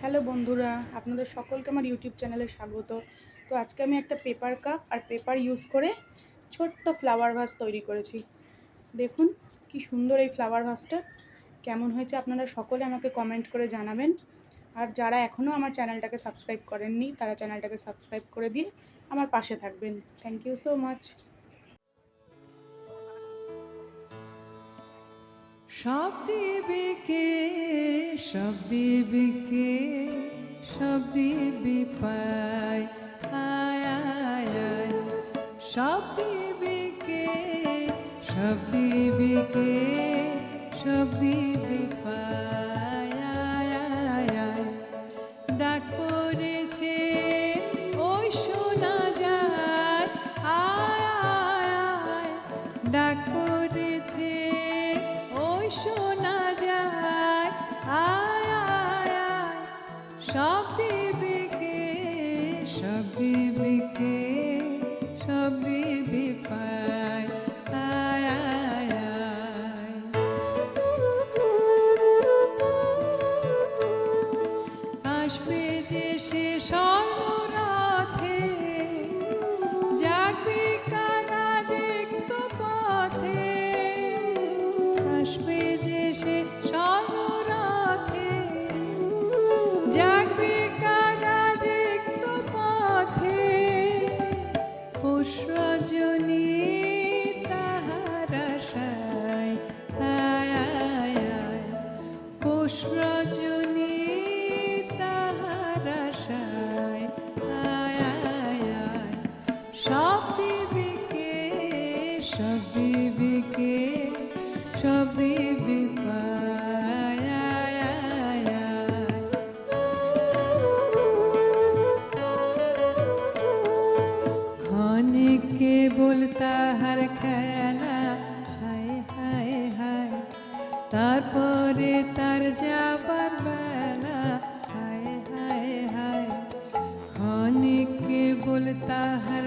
Hello বন্ধুরা, আপনাদের সকলকে আমার ইউটিউব চ্যানেলে স্বাগত। তো আজকে আমি একটা পেপার কাপ আর পেপার ইউজ করে ছোট্ট ফ্লাওয়ার ভাস তৈরি করেছি। দেখুন কি সুন্দর এই ফ্লাওয়ার ভাসটা। কেমন হয়েছে আপনারা সকলে আমাকে কমেন্ট করে জানাবেন। আর যারা এখনও আমার চ্যানেলটাকে সাবস্ক্রাইব করেননি তারা চ্যানেলটাকে সাবস্ক্রাইব করে দিয়ে আমার পাশে থাকবেন। Thank you so much. সব দিবে কে, সব দিবে কে, সব দিবে পায়, আয় আয় আয়। সব দিবে কে, সব দিবে কে, সব দিবে পায়, আয় আয় আয়। ডাক পড়েছে ওই শোনা যায়, আয় আয় আয়। ডাক পড়েছে ওই শোনা যায়, আয় আয় আয়। সব দিবে কে, সব দিবে কে, সব দিবে পায়, আয় আয় আয়। আসবে যে সে স্বর্ণরথে, জাগবে কারা দেখত পথে। আসবে যে সে স্বর্ণরথে, জাগবে কারা দেখত পথে। পৌষ রজনী তাহার আশায়, আয় আয় আয়। পৌষ রজনী তাহার আশায়, আয় আয় আয়। সব দিবে কে, সব দিবে কে, সব দিবে পায়, আয় আয় আয়। ক্ষণিক কেবল তাহার খেলা, হায় হায় হায়। তারপরে তার যাবার বেলা, হায় হায় হায়। ক্ষণিক কেবল তাহার